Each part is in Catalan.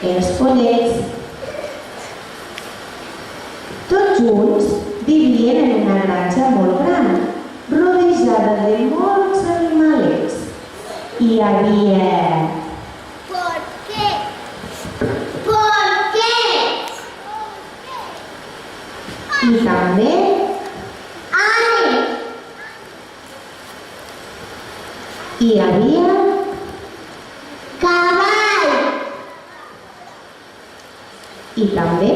Els pollets, tots junts, vivien en una granja molt gran, rodejada de molts animalets. Hi havia... ¿Por qué? ¿Por qué? I també hi havia Cavall. i també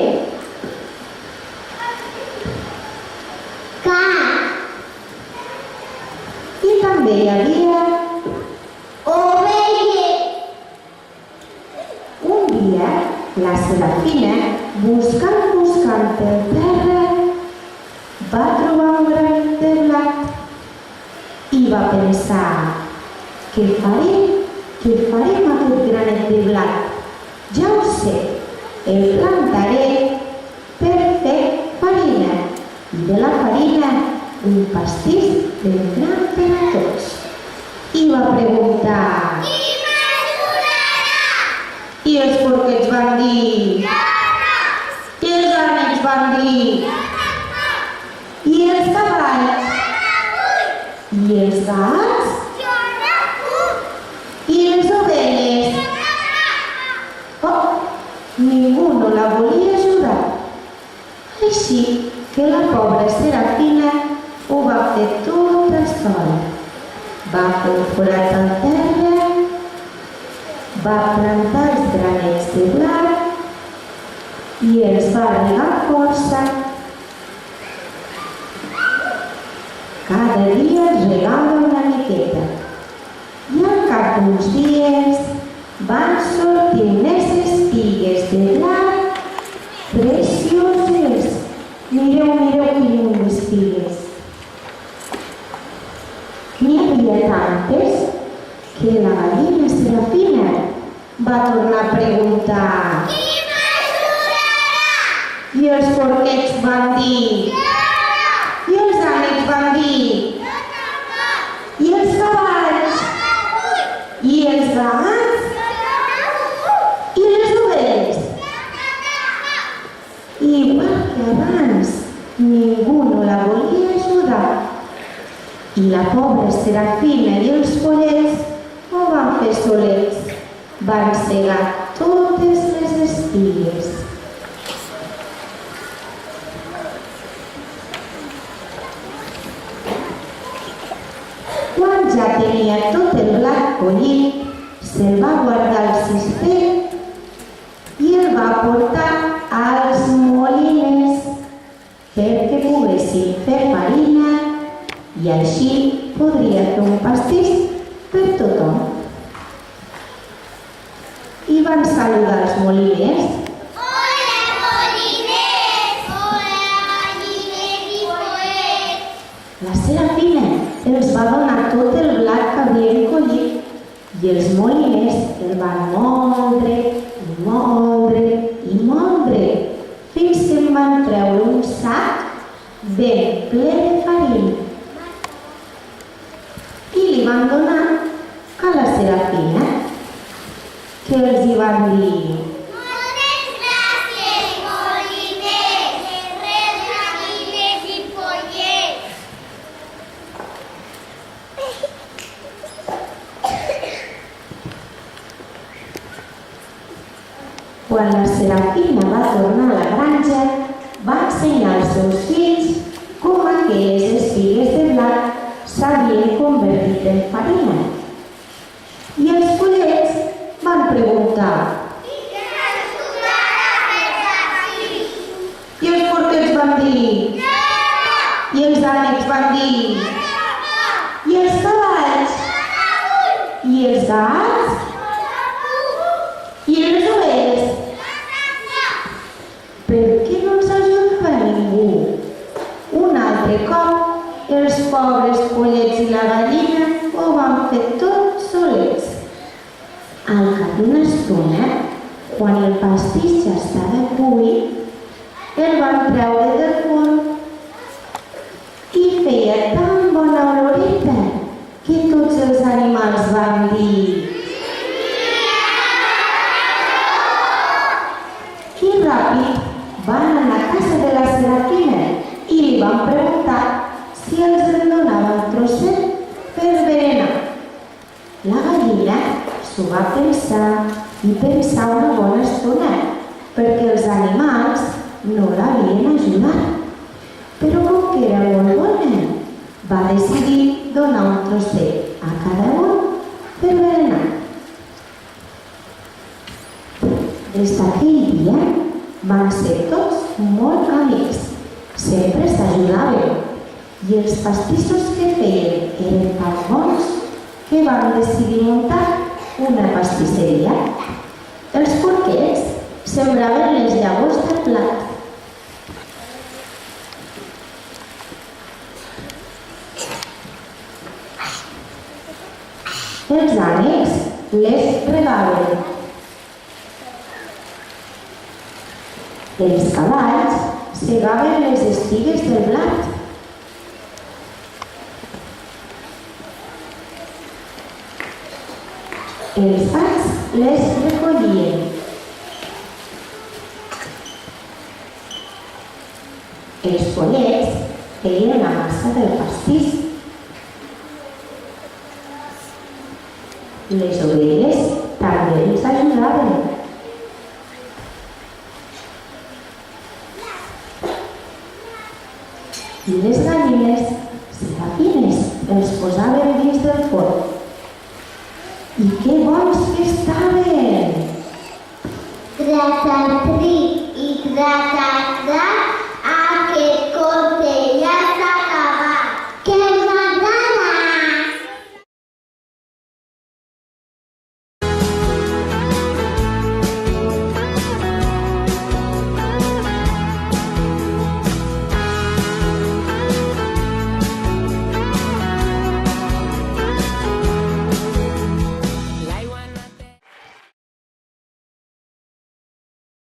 hi havia Ovelles. un dia la Serafina, buscant per terra, va trobar un granet de blat i va pensar: què farem amb aquest granet de blat? Ja ho sé, el plantaré per fer farina i de la farina un pastís ben gran per a tots. I va preguntar: Qui m'ajudarà? i els porquets van dir: i els ànecs van dir: i els cavalls, i els gats, i les ovelles. Oh, ningú no la volia ajudar. Així que la pobra Serafina ho va fer tota sola. Va fer un forat al terra, va plantar els granets de blat i els va regar força. Cada dia els regava una miqueta i al cap d'uns dies van sortir unes espigues de blat precioses. Mireu quines espigues. N'hi havia tantes que la gallina Serafina va tornar a preguntar: Qui m'ajudarà? i els porquets van dir: i els ànecs van dir: i els cavalls, i els gats, i les ovelles. I igual que abans, ningú no la volia ajudar. I la pobra Serafina i els pollets ho van fer solets. Van segar totes les espigues. Quan ja tenia tot el blat collit, se'l va guardar al cistell i el va portar als moliners perquè poguessin fer farina i així podria fer un pastís per tothom. I van saludar els moliners. Hola, moliners! Hola, galliners i pollets! La Serafina els va donar tot el blat que havien collit i els moliners el van moldre i moldre i moldre fins que en van treure un sac ben ple de farina. I li van donar a la Serafina, que els hi van dir: Moltes gràcies, moliners! De res, gallines i pollets! quan la Serafina va tornar a la granja, va ensenyar als seus fills com aquelles espigues de blat s'havien convertit en farina. I els pollets van preguntar: Qui m'ajudarà a fer pastís? i els porquets van dir: i els ànecs van dir: i els cavalls, i els gats, i les ovelles. Per què no els ajudava ningú? Un altre cop, els pobres pollets i la gallina ho van fer tot solets. Al cap d'una estona, quan el pastís ja estava cuit, el van treure del forn i feia tan bona oloreta que tots els animals van dir: si els en donava un trosset per berenar. La gallina s'ho va pensar i pensar una bona estona, perquè els animals no l'havien ajudat. Però com que era molt bona, va decidir donar un trosset a cada un per berenar. Des d'aquell dia van ser tots molt amics, sempre s'ajudaven i els pastissos que feien eren tan bons que van decidir muntar una pastisseria. Els porquets sembraven les llavors del blat. Els ànecs les regaven. Els cavalls segaven les espigues del blat. Els gats les recollien. Els pollets feien la massa del pastís. Les ovelles també els ajudaven. I les gallines, serafines, els posaven dins del forn. I que bons que estaven!